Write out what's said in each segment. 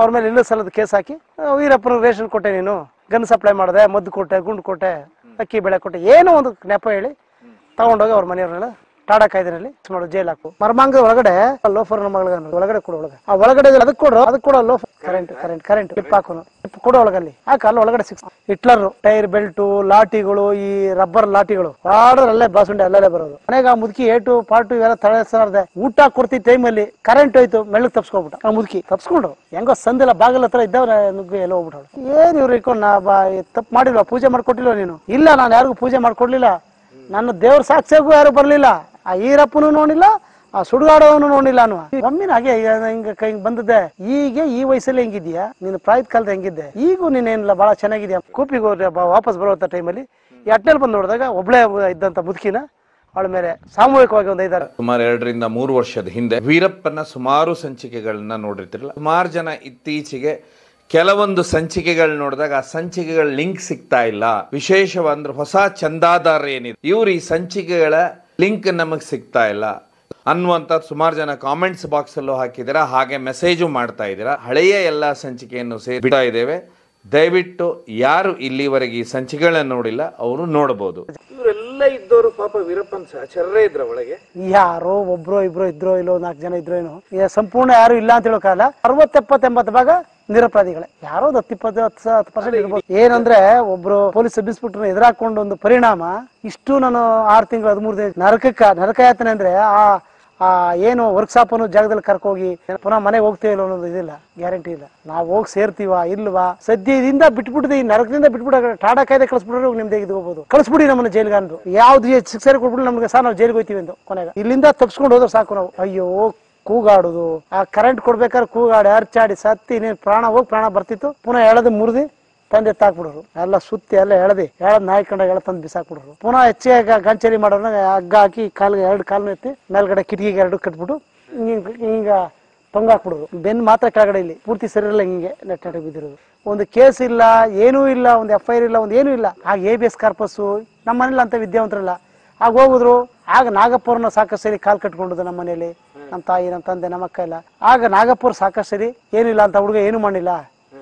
ಅವ್ರ ಮೇಲೆ ಇಲ್ಲ ಸಲದ ಕೇಸ್ ಹಾಕಿ ವೀರಪ್ಪನ ರೇಷನ್ ಕೊಟ್ಟೆ, ನೀನು ಗನ್ ಸಪ್ಲೈ ಮಾಡಿದೆ, ಮದ್ದು ಕೊಟ್ಟೆ, ಗುಂಡು ಕೊಟ್ಟೆ, ಅಕ್ಕಿ ಬೆಳೆ ಕೊಟ್ಟೆ, ಏನೋ ಒಂದು ನೆಪ ಹೇಳಿ ತಗೊಂಡೋಗಿ ಅವ್ರ ಮನೆಯವ್ರನ್ನೆಲ್ಲ ಟಾಡಾ ಕಾಯ್ದೆನಲ್ಲಿ ಮಾಡು, ಜೈಲ್ ಹಾಕು. ಮರ್ಮಾಂಗದ ಒಳಗಡೆ ಲೋಫರ್ ಒಳಗಡೆ ಕೊಡು, ಒಳಗೆ ಆ ಒಳಗಡೆ ಅದಕ್ಕೆ ಕೊಡು ಲೋಫರ್, ಕರೆಂಟ್ ಟಿಪ್ ಹಾಕೋನು, ಟಿಪ್ ಕೊಡು ಒಳಗಲ್ಲಿ ಹಾಕ, ಅಲ್ಲಿ ಒಳಗಡೆ ಹಿಟ್ಲರ್ ಟೈರ್ ಬೆಲ್ಟು, ಲಾಟಿಗಳು, ಈ ರಬ್ಬರ್ ಲಾಟಿಗಳು ಆಡೋದ್ರಲ್ಲೇ ಬಾಸುಂಡೆ ಅಲ್ಲೇ ಬರೋದು. ಮನೆಗೆ ಆ ಮುದುಕಿ ಏಟು ಪಾಟು ಇವೆಲ್ಲ ತಳಸಾರ್ದೆ, ಊಟ ಕೊಡ್ತಿದ್ದ ಟೈಮಲ್ಲಿ ಕರೆಂಟ್ ಹೋಯ್ತು, ಮೆಳ್ಳಗ್ ತಪ್ಸ್ಕೊಬಿಟ್ಟ ಆ ಮುದುಕಿ. ತಪ್ಸ್ಕೊಂಡ್ರು ಹೆಂಗೋ ಸಂದೆಲ್ಲ ಬಾಗಿಲ ಹತ್ರ ಇದ್ದವ್ರೆ, ನುಗ್ಗಿ ಎಲ್ಲ ಹೋಗ್ಬಿಟ್ಟಳು. ಏನ್ ಇವ್ರು ಇಟ್ಕೊಂಡು ತಪ್ಪು ಮಾಡಿಲ್ವಾ, ಪೂಜೆ ಮಾಡ್ಕೊಟ್ಟಿಲ್ವ ನೀನು? ಇಲ್ಲ, ನಾನು ಯಾರಿಗೂ ಪೂಜೆ ಮಾಡ್ಕೊಡ್ಲಿಲ್ಲ, ನನ್ನ ದೇವ್ರ ಸಾಕ್ಷಿಯಾಗೂ ಯಾರು ಬರ್ಲಿಲ್ಲ, ಆ ಈರಪ್ಪನು ನೋಡಿಲ್ಲ, ಆ ಸುಡುಗಾಡವನು ನೋಡಿಲ್ಲ ಅನ್ನುವ ಒಮ್ಮಿನ ಹಾಗೆ ಹಿಂಗ ಬಂದದ್ದೆ. ಈಗ ಈ ವಯಸ್ಸಲ್ಲಿ ಹೆಂಗಿದ್ಯಾ, ನೀನು ಪ್ರಾಯದ ಕಾಲದ ಹೆಂಗಿದ್ದೆ, ಈಗೂ ನೀನೇನಿಲ್ಲ ಬಹಳ ಚೆನ್ನಾಗಿದ್ಯಾ. ಕೂಪಿಗೆ ವಾಪಸ್ ಬರುವಂತ ಟೈಮಲ್ಲಿ ಈ ಅಟ್ಟೆಲ್ ಬಂದು ನೋಡಿದಾಗ ಒಬ್ಳೆ ಇದ್ದಂತ ಮುದುಕಿನ ಅವಳ ಮೇಲೆ ಸಾಮೂಹಿಕವಾಗಿ ಒಂದು 5 ಸುಮಾರು 2 ರಿಂದ 3 ವರ್ಷದ ಹಿಂದೆ ವೀರಪ್ಪನ ಸುಮಾರು ಸಂಚಿಕೆಗಳನ್ನ ನೋಡಿರ್ತಿರಲ್ಲ. ಸುಮಾರು ಜನ ಇತ್ತೀಚೆಗೆ ಕೆಲವೊಂದು ಸಂಚಿಕೆಗಳು ನೋಡಿದಾಗ ಆ ಸಂಚಿಕೆಗಳ ಲಿಂಕ್ ಸಿಗ್ತಾ ಇಲ್ಲ. ವಿಶೇಷವಂದ್ರೆ ಹೊಸ ಚಂದಾದಾರ ಏನಿದೆ ಇವ್ರು ಈ ಸಂಚಿಕೆಗಳ ಲಿಂಕ್ ನಮಗ್ ಸಿಗ್ತಾ ಇಲ್ಲ ಅನ್ನುವಂತ ಸುಮಾರು ಜನ ಕಾಮೆಂಟ್ಸ್ ಬಾಕ್ಸ್ ಅಲ್ಲೂ ಹಾಕಿದ್ದೀರಾ, ಹಾಗೆ ಮೆಸೇಜು ಮಾಡ್ತಾ ಇದ್ದೀರಾ. ಹಳೆಯ ಎಲ್ಲಾ ಸಂಚಿಕೆಯನ್ನು ಬಿಡ್ತಾ ಇದ್ದೇವೆ, ದಯವಿಟ್ಟು ಯಾರು ಇಲ್ಲಿವರೆಗೆ ಈ ಸಂಚಿಕೆಗಳನ್ನ ನೋಡಿಲ್ಲ ಅವರು ನೋಡಬಹುದು. ಇವರೆಲ್ಲ ಇದ್ದವರು ಪಾಪ ವೀರಪ್ಪನ್ ಸಹಚರರೇ ಇದ್ರ ಒಳಗೆ, ಯಾರೋ ಒಬ್ರೋ ಇಬ್ರೋ ಇದ್ರೋ ಇಲ್ಲೋ 4 ಜನ ಇದ್ರೋ ಏನೋ, ಸಂಪೂರ್ಣ ಯಾರು ಇಲ್ಲ ಅಂತ ಹೇಳೋಕಾಗಲ್ಲ. 60-70-80 ಭಾಗ ನಿರಪರಾಧಿಗಳೇ, ಯಾರೋ 10% ಇರ್ಬೋದು. ಏನಂದ್ರೆ ಒಬ್ರು ಪೊಲೀಸ್ ಸಬ್ ಇನ್ಸ್ಪೆಕ್ಟರ್ ಎದುರಾಕೊಂಡು ಒಂದು ಪರಿಣಾಮ ಇಷ್ಟು ನಾನು 6 ತಿಂಗಳು 13 ದಿನ ನರಕ ಯಾತನೆ ಅಂದ್ರೆ ಆ ಏನು ವರ್ಕ್ಶಾಪ್ ಅನ್ನು ಜಾಗದಲ್ಲಿ ಕರ್ಕೋಗಿ ಪುನಃ ಮನೆಗೆ ಹೋಗ್ತೀವಿ ಅನ್ನೋದು ಇದಿಲ್ಲ, ಗ್ಯಾರಂಟಿ ಇಲ್ಲ. ನಾವು ಹೋಗಿ ಸೇರ್ತೀವ ಇಲ್ವಾ, ಸದ್ಯದಿಂದ ಬಿಟ್ಬಿಟ್ಟಿದೆ, ಈ ನರಕದಿಂದ ಬಿಟ್ಬಿಡ ಟಾಡಾ ಕಾಯ್ದೆ ಕಳಿಸ್ಬಿಟ್ರೆ ನಿಮ್ದೇ ಇದು ಹೋಗ್ಬೋದು, ಕಳಿಸ್ಬಿಡಿ ನಮ್ಮನ್ನ ಜೈಲ್ಗೆ ಅಂದ್ರು. ಯಾವ್ದು ಶಿಕ್ಷೆ ಕೊಟ್ಬಿಟ್ಟು ನಮ್ಗೆ ಸಹ ನಾವು ಜೈಲ್ಗೆ ಹೋಗ್ತೀವಿ ಅಂತ ಕೊನೆಗೆ ಇಲ್ಲಿಂದ ತಪ್ಸ್ಕೊಂಡು ಹೋದ್ರೆ ಸಾಕು ನಾವು. ಅಯ್ಯೋ ಕೂಗಾಡುದು, ಆ ಕರೆಂಟ್ ಕೊಡ್ಬೇಕಾದ್ರೆ ಕೂಗಾಡಿ ಅರ್ಚಾಡಿ ಸತ್ತಿ ನೀನ್ ಪ್ರಾಣ ಹೋಗಿ ಪ್ರಾಣ ಬರ್ತಿತ್ತು, ಪುನಃ ಎಳೆದು ಮುರಿದಿ ತಂದೆ ಎತ್ತಾಕ್ಬಿಡೋರು, ಎಲ್ಲ ಸುತ್ತಿ ಎಲ್ಲ ಎಳೆದಿ ನಾಯಿ ಕಂಡಾಗ ಎಳೆ ತಂದು ಬಿಸಾಕ್ಬಿಡೋರು. ಪುನಃ ಹೆಚ್ಚಿಗೆ ಗಂಚಲಿ ಮಾಡೋರ್ನ ಹಗ್ಗ ಹಾಕಿ ಕಾಲ್ಗೆ 2 ಕಾಲ್ನ ಎತ್ತಿ ಮೇಲ್ಗಡೆ ಕಿಟಕಿಗೆ 2 ಕಟ್ಬಿಟ್ಟು ಹಿಂಗ ತೊಂಗಾಕ್ಬಿಡೋರು. ಬೆನ್ ಮಾತ್ರ ಕೆಳಗಡೆ ಇಲ್ಲಿ ಪೂರ್ತಿ ಸರಿ ಇಲ್ಲ, ಹಿಂಗೆ ನೆಟ್ಟ ಬಿದ್ದಿರೋದು. ಒಂದು ಕೇಸ್ ಇಲ್ಲ, ಏನೂ ಇಲ್ಲ, ಒಂದು FIR ಇಲ್ಲ, ಒಂದು ಏನೂ ಇಲ್ಲ. ಆಗ ABS ಕಾರ್ಪಸ್ ನಮ್ಮ ಮನೇಲಿ ಅಂತ ವಿದ್ಯಾವಂತರಲ್ಲ, ಆಗ ಹೋಗುದ್ರು. ಆಗ ನಾಗಪ್ಪವ್ರನ್ನ ಸಾಕಷ್ಟು ಸರಿ ಕಾಲ್ ಕಟ್ಕೊಂಡುದು ನಮ್ಮ ಮನೇಲಿ, ನಮ್ಮ ತಾಯಿ, ನಮ್ಮ ತಂದೆ, ನಮ್ಮ ಅಕ್ಕ ಎಲ್ಲ. ಆಗ ನಾಗಪ್ಪವ್ರು ಸಾಕಷ್ಟು ಸರಿ ಏನಿಲ್ಲ ಅಂತ ಹುಡುಗ ಏನು ಮಾಡಿಲ್ಲ,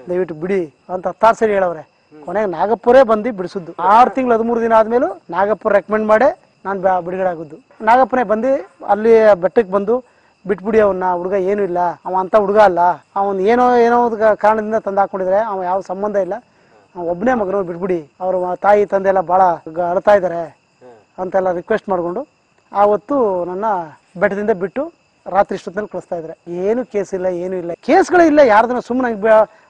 ದಯವಿಟ್ಟು ಬಿಡಿ ಅಂತ 10 ಸರಿ ಹೇಳವ್ರೆ. ಕೊನೆಗೆ ನಾಗಪ್ಪರೇ ಬಂದು ಬಿಡಿಸಿದ್ದು. 6 ತಿಂಗಳು 13 ದಿನ ಆದ್ಮೇಲೂ ನಾಗಪ್ಪರ್ ರೆಕಮೆಂಡ್ ಮಾಡಿ ನಾನು ಬಿಡುಗಡೆ ಆಗುದು. ನಾಗಪ್ಪನೇ ಬಂದು ಅಲ್ಲಿ ಬೆಟ್ಟಕ್ಕೆ ಬಂದು ಬಿಟ್ಬಿಡಿ ಅವನ್ನ, ಹುಡುಗ ಏನು ಇಲ್ಲ, ಅವ ಅಂತ ಹುಡುಗ ಅಲ್ಲ, ಅವನ್ ಏನೋ ಕಾರಣದಿಂದ ತಂದು ಹಾಕೊಂಡಿದ್ರೆ, ಅವ ಯಾವ ಸಂಬಂಧ ಇಲ್ಲ, ಒಬ್ಬನೇ ಮಗನು ಬಿಟ್ಬಿಡಿ, ಅವ್ರ ತಾಯಿ ತಂದೆ ಎಲ್ಲ ಬಹಳ ಅಳ್ತಾ ಇದಾರೆ ಅಂತೆಲ್ಲ ರಿಕ್ವೆಸ್ಟ್ ಮಾಡ್ಕೊಂಡು ಆವತ್ತು ನನ್ನ ಬೆಟ್ಟದಿಂದ ಬಿಟ್ಟು ರಾತ್ರಿ ಇಷ್ಟೊತ್ತಲ್ಲಿ ಕಳಿಸ್ತಾ ಇದ್ರೆ. ಏನು ಕೇಸ್ ಇಲ್ಲ, ಏನು ಇಲ್ಲ, ಕೇಸ್ಗಳೇ ಇಲ್ಲ ಯಾರ್ದನ್ನ. ಸುಮ್ಮನೆ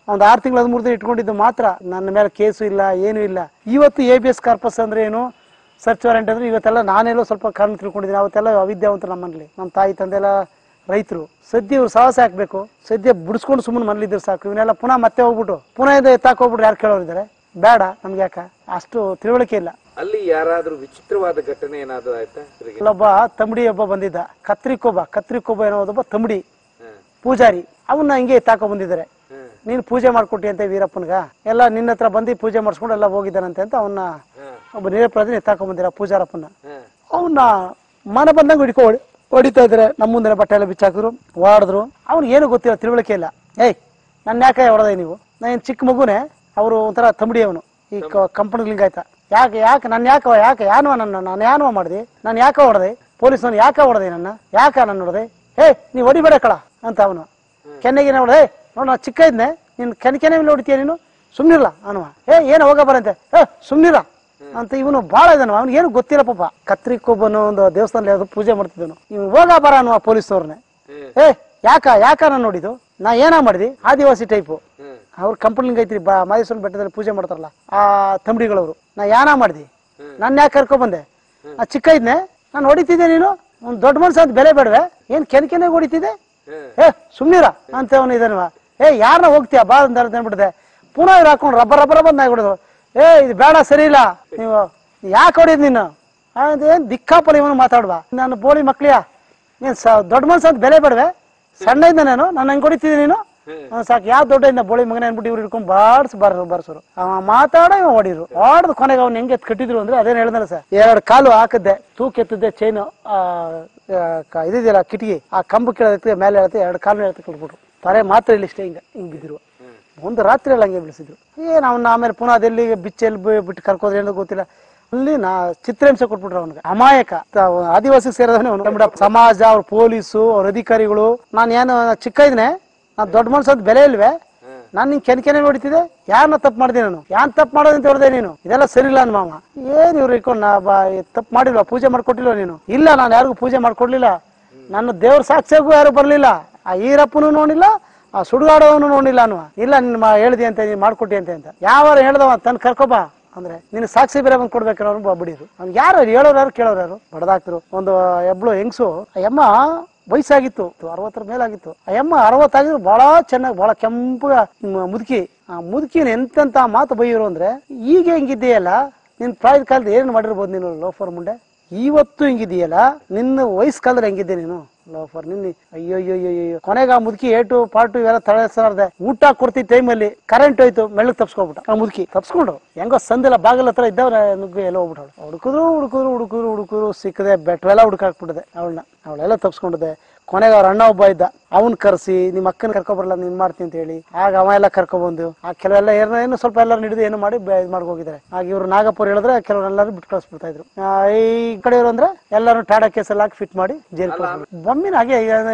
ಒಂದು 6 ತಿಂಗಳು 13 ದಿನ ಇಟ್ಕೊಂಡಿದ್ದು ಮಾತ್ರ, ನನ್ನ ಮೇಲೆ ಕೇಸು ಇಲ್ಲ, ಏನು ಇಲ್ಲ. ಇವತ್ತು ABS ಕಾರ್ಪಸ್ ಅಂದ್ರೆ ಏನು, ಸರ್ಚ್ ವಾರೆಂಟ್ ಅಂದ್ರೆ ಇವತ್ತೆಲ್ಲ ನಾನೆಲ್ಲೋ ಸ್ವಲ್ಪ ಕಾರಣ ತಿಳ್ಕೊಂಡಿದ್ದೀನಿ. ಅವತ್ತೆಲ್ಲ ಅವಿದ್ಯಾವಂತರು ನಮ್ಮಲ್ಲಿ, ನಮ್ಮ ತಾಯಿ ತಂದೆ ಎಲ್ಲ ರೈತರು. ಸದ್ಯ ಇವ್ರು ಸಾಹಸ ಹಾಕ್ಬೇಕು, ಸದ್ಯ ಬಿಡಿಸ್ಕೊಂಡು ಸುಮ್ಮನೆ ಮನೇಲಿದ್ರು ಸಾಕು. ಇವನ್ನೆಲ್ಲ ಪುನಃ ಮತ್ತೆ ಹೋಗ್ಬಿಟ್ಟು ಪುನಃ ಎತ್ತಾಕ್ ಹೋಗ್ಬಿಟ್ರು ಯಾರು ಕೇಳೋರಿದ್ದಾರೆ, ಬೇಡ ನಮ್ಗೆ, ಯಾಕ ಅಷ್ಟು ತಿಳುವಳಿಕೆ ಇಲ್ಲ. ಅಲ್ಲಿ ಯಾರಾದ್ರೂ ವಿಚಿತ್ರವಾದ ಘಟನೆ ಏನಾದ್ರು ಆಯ್ತಾ? ಒಬ್ಬ ತಂಬಡಿ ಒಬ್ಬ ಬಂದಿದ್ದ, ಕತ್ರಿಕೊಬ್ಬ ಏನೋದೊಬ್ಬ ತಂಬಡಿ ಪೂಜಾರಿ, ಅವನ್ನ ಹಿಂಗೆ ಎತ್ತಾಕೊ ಬಂದಿದ್ದಾರೆ. ನೀನ್ ಪೂಜೆ ಮಾಡ್ಕೊಟ್ಟಿ ಅಂತ ವೀರಪ್ಪನ್ಗ, ಎಲ್ಲ ನಿನ್ನ ಹತ್ರ ಬಂದು ಪೂಜೆ ಮಾಡಿಸ್ಕೊಂಡು ಎಲ್ಲ ಹೋಗಿದ್ದಾನಂತೆ ಅಂತ ಅವನ್ನ ಒಬ್ಬ ನಿರಪರಾಧಿ ಎತ್ತಾಕೊ ಬಂದಿರ ಪೂಜಾರಪ್ಪನ. ಅವನ್ನ ಮನ ಬಂದಂಗ ಹೊಡಿತಾ ಇದಾರೆ. ನಮ್ಮ ಮುಂದೆ ಬಟ್ಟೆ ಎಲ್ಲ ಬಿಚ್ಚಾಕಿದ್ರು, ಹೊಡೆದ್ರು. ಅವ್ನು ಏನು ಗೊತ್ತಿಲ್ಲ, ತಿಳುವಳಿಕೆ ಇಲ್ಲ. ಏಯ್ ನನ್ನ ಯಾಕೆ ಹೊಡೆದೆ ನೀವು, ನಾನು ಚಿಕ್ಕ ಮಗುನೇ, ಅವರು ಒಂಥರ ತಂಬಡಿ, ಅವನು ಈ ಕಂಪನಿ ಲಿಂಕ್ ಆಯ್ತಾ, ಯಾಕೆ ನಾನು ಯಾಕೆ ಯಾನವ ನಾನು ಯಾನವ ಮಾಡಿದೆ, ನಾನು ಯಾಕೆ ಹೊಡೆದೆ, ಪೊಲೀಸ್ ನಾನು ಯಾಕೆ ಹೊಡೆದೆ, ನಾನು ಹೊಡೆದೆ, ನೀವ್ ಹೊಡಿಬೇಡ ಕಳ ಅಂತ ಅವನು ಕೆನ್ನೆಗೆ ಹೊಡೆದೆ. ನೋಡ ನಾ ಚಿಕ್ಕ ಇದ್ನೆ, ನೀನ್ ಕೆನೆ ಹೊಡಿತೀಯ ನೀನು, ಸುಮ್ನಿರ್ಲ ಅನ್ನುವ. ಏನು ಹೋಗ ಬರಂತೆ, ಸುಮ್ನಿರ ಅಂತ ಇವನು ಬಾಳ ಇದಾನು. ಅವ್ನಿಗೆ ಏನು ಗೊತ್ತಿಲ್ಲ ಪಾಪ. ಕತ್ರಿಕೊಬ್ಬನು ಒಂದು ದೇವಸ್ಥಾನದಲ್ಲಿ ಯಾವ್ದು ಪೂಜೆ ಮಾಡ್ತಿದ್ದನು, ಇವ್ ಹೋಗ ಬರ ಅನ್ನುವ ಪೊಲೀಸ್ನವ್ರನ್ನೇ. ಯಾಕ ನಾನು ನೋಡಿದ್ದು, ನಾ ಏನ ಮಾಡಿದಿ, ಆದಿವಾಸಿ ಟೈಪು ಅವ್ರ ಕಂಪನಿ ಐತ್ರಿ ಮಾದೇಶ್ವರ ಬೆಟ್ಟದಲ್ಲಿ ಪೂಜೆ ಮಾಡ್ತಾರಲ್ಲ ಆ ತಂಬಡಿಗಳವ್ರು, ನಾ ಯಾನ ಮಾಡಿದಿ, ನನ್ನ ಯಾಕೆ ಕರ್ಕೊಂಡ್ ಬಂದೆ, ನಾ ಚಿಕ್ಕ ಇದ್ನೆ, ನಾನು ಹೊಡಿತಿದ್ದೆ, ನೀನು ಒಂದ್ ದೊಡ್ಡ ಮನ್ಸ ಅಂತ ಬೆಲೆ ಬೇಡವೆ, ಏನ್ ಕೆನೆ ಹೊಡಿತಿದ್ದೆ, ಸುಮ್ನಿರ ಅಂತ ಅವನು ಇದನ್ವ. ಯಾರನ್ನ ಹೋಗ್ತೀಯ ಬಾ ಅಂತ ಬಿಡ್ದೆ. ಪುನಃ ಇವ್ರು ಹಾಕೊಂಡು ರಬ್ಬರ್ ಬಂದ್ ಆಗಿಬಿಡೋದು. ಇದು ಬೇಡ, ಸರಿ ಇಲ್ಲ, ನೀವು ಯಾಕೆ ಹೊಡಿದ್ ನೀನು, ಏನ್ ದಿಕ್ಕಾಪಲ್ಲಿ ಇವನು ಮಾತಾಡುವ, ನಾನು ಬೋಳಿ ಮಕ್ಳಿಯ, ನೀನ್ ದೊಡ್ಡ ಮನ್ಸ ಅಂತ ಬೆಲೆ ಬೇಡವೆ, ಸಣ್ಣ ಇದ್ದ ನಾನು ಹಂಗೆ ಹೊಡಿತಿದ್ದೆ ನೀನು ಸಾಕು, ಯಾವ ದೊಡ್ಡ ಇಂದ ಬೋಳಿ ಮಗನ ಅನ್ಬಿಟ್ಟು ಇವ್ರು ಹಿಡ್ಕೊಂಡ್ ಬರ್ಸರು. ಅವ ಮಾತಾಡ ಇವ ಹೊಡಿರು, ಹೊಡೆದು ಕೊನೆಗೆ ಅವ್ನ ಹೆಂಗೆ ಕಟ್ಟಿದ್ರು ಅಂದ್ರೆ ಅದೇನ್ ಹೇಳ್ದಾನೆ ಸರ್, 2 ಕಾಲು ಹಾಕಿದ್ದೆ, ತೂಕ ಎತ್ತಿದ್ದೆ, ಚೈನ್ ಇದಿದೆಯಲ್ಲ ಕಿಟಕಿ, ಆ ಕಂಬ ಕೇಳತ್ತೆ ಮೇಲೆ ಹೇಳ್ತೆ, 2 ಕಾಲು ಹೇಳ್ತೆ ಕಟ್ಬಿಟ್ರು. ತಲೆ ಮಾತ್ರ ಇಲ್ಲಿ ಇಷ್ಟೇ ಹಿಂಗ್ ಬಿದ್ದಿರುವ ಒಂದು ರಾತ್ರಿ ಎಲ್ಲ ಹಂಗೆ ಬೀಳಿಸಿದ್ರು. ಅವನ್ನ ಆಮೇಲೆ ಪುನಃ ಅದೆಲ್ಲಿ ಬಿಚ್ಚೆಲ್ಲಿ ಬಿಟ್ಟು ಕರ್ಕೋದ್ರೆ ಏನೋ ಗೊತ್ತಿಲ್ಲ. ಅಲ್ಲಿ ಚಿತ್ರಹಿಂಸೆ ಕೊಟ್ಬಿಟ್ರು ಅವನಿಗೆ. ಅಮಾಯಕ ಆದಿವಾಸಿ ಸೇರಿದವನೇ ಅವನು. ಸಮಾಜ, ಅವ್ರ ಪೊಲೀಸು, ಅವ್ರ ಅಧಿಕಾರಿಗಳು, ನಾನು ಏನು ಚಿಕ್ಕ ಇದ್ನೆ, ನಾನ್ ದೊಡ್ಡ ಮನ್ಸದ್ ಬೆಲೆ ಇಲ್ವೇ, ನಾನ್ ನಿನ್ ಕೆನೆ ನೋಡ್ತಿದ್ದೆ, ಯಾರನ್ನ ತಪ್ಪು ಮಾಡಿದೆ ನಾನು, ಯಾನ್ ತಪ್ಪು ಮಾಡೋದಂತ ಹೇಳ್ದೆ ನೀನು, ಇದೆಲ್ಲ ಸರಿ ಇಲ್ಲ ಅನ್ ಮಾಮ. ಏನ್ ಇವ್ರು ಇಟ್ಕೊಂಡು ತಪ್ಪು ಮಾಡಿಲ್ವಾ, ಪೂಜೆ ಮಾಡ್ಕೊಟ್ಟಿಲ್ವ ನೀನು? ಇಲ್ಲ, ನಾನು ಯಾರಿಗೂ ಪೂಜೆ ಮಾಡ್ಕೊಡ್ಲಿಲ್ಲ, ನನ್ನ ದೇವ್ರ ಸಾಕ್ಷಿಯಾಗೂ ಯಾರು ಬರ್ಲಿಲ್ಲ, ಆ ಈರಪ್ಪನು ನೋಡಿಲ್ಲ, ಆ ಸುಡುಗಾಡವನು ನೋಡಿಲ್ಲ ಅನ್ನುವ. ಇಲ್ಲ ನಿನ್ ಹೇಳ್ದಿ ಅಂತ, ನೀನ್ ಮಾಡ್ಕೊಟ್ಟಿ ಅಂತ ಯಾವಾರ ಹೇಳ್ದವ ತನ್ ಕರ್ಕೊಬಾ ಅಂದ್ರೆ ನಿನ್ ಸಾಕ್ಷಿ ಬೇರೆ ಬಂದ್ ಕೊಡ್ಬೇಕಾರ ಬಡಿದ್ರು. ಅವ್ನು ಯಾರು ಹೇಳೋರು ಕೇಳೋರು ಬಡದಾಕ್ತರು. ಒಂದು ಎಬ್ಳು ಹೆಂಗ್ಸು, ಅಯ್ಯಮ್ಮ ವಯಸ್ಸಾಗಿತ್ತು, 60 ಮೇಲಾಗಿತ್ತು. ಅಯ್ಯಮ್ಮ 60 ಆಗಿದ್ರು ಬಹಳ ಚೆನ್ನಾಗಿ, ಬಹಳ ಕೆಂಪಗ ಮುದುಕಿ. ಆ ಮುದುಕಿನ ಎಂತೆಂತ ಮಾತು ಬೈಯರು ಅಂದ್ರೆ, ಈಗ ಹಿಂಗಿದ್ದೀಯಲ್ಲ, ನಿನ್ ಪ್ರಾಯದ ಕಾಲದ ಏನ್ ಮಾಡಿರ್ಬೋದು ನೀನು ಲೋಫರ್ ಮುಂಡೆ, ಇವತ್ತು ಹಿಂಗಿದೀಯಲ್ಲ, ನಿನ್ನ ವಯಸ್ಸು ಕಾಲದಲ್ಲಿ ಹೆಂಗಿದ್ದೆ ನೀನು ಲೋಫರ್ ನಿನ್ನ. ಅಯ್ಯೋ ಕೊನೆಗೆ ಆ ಮುದುಕಿ ಏಟು ಪಾಟು ಇವೆಲ್ಲ ತಳಸಾರ್ದೆ. ಊಟ ಕೊಡ್ತಿದ್ದ ಟೈಮಲ್ಲಿ ಕರೆಂಟ್ ಹೋಯ್ತು, ಮೆಳ್ಳಗ್ ತಪ್ಸ್ಕೊಬಿಟ್ಟ ಆ ಮುದುಕಿ. ತಪ್ಸ್ಕೊಂಡ್ರು ಹೆಂಗೋ ಸಂದೆಲ್ಲ ಬಾಗಿಲ ಹತ್ರ ಇದ್ದವ್ರ ನುಗ್ಗಿ ಎಲ್ಲ ಹೋಗ್ಬಿಟ್ಟು ಹುಡುಕುದ್ರು ಸಿಕ್ಕದೆ, ಬೆಟ್ವೆಲ್ಲ ಹುಡುಕಾಕ್ಬಿಟ್ಟಿದೆ ಅವಳೆಲ್ಲ ತಪ್ಸ್ಕೊಂಡಿದೆ. ಕೊನೆಗೆ ಅವ್ರ ಅಣ್ಣ ಒಬ್ಬ ಇದ್ದ, ಅವನ್ ಕರ್ಸಿ ನಿಮ್ಮ ಅಕ್ಕನ ಕರ್ಕೊಬರಲ್ಲ, ನೀನ್ ಮಾಡ್ತೀನಿ ಅಂತ ಹೇಳಿ, ಆಗ ಅವ ಎಲ್ಲ ಕರ್ಕೊಬಂದು ಆ ಕೆಲವೆಲ್ಲ ಏನು ಸ್ವಲ್ಪ ಎಲ್ಲರೂ ಹಿಡಿದು ಏನು ಮಾಡಿ ಮಾಡ್ಕೋಗಿದ್ದಾರೆ. ಆಗ ಇವ್ರು ನಾಗಪುರ ಹೇಳಿದ್ರೆ ಕೆಲವರೆಲ್ಲರೂ ಬಿಟ್ಟು ಕಳಿಸ್ಬಿಡ್ತಾ ಇದ್ರು. ಈ ಕಡೆಯವರು ಅಂದ್ರೆ ಎಲ್ಲರೂ ಟಾಡಾ ಕೇಸಲ್ಲಿ ಹಾಕಿ ಫಿಟ್ ಮಾಡಿ ಜೈಲ್ ಬೊಮ್ಮಿನ ಹಾಗೆ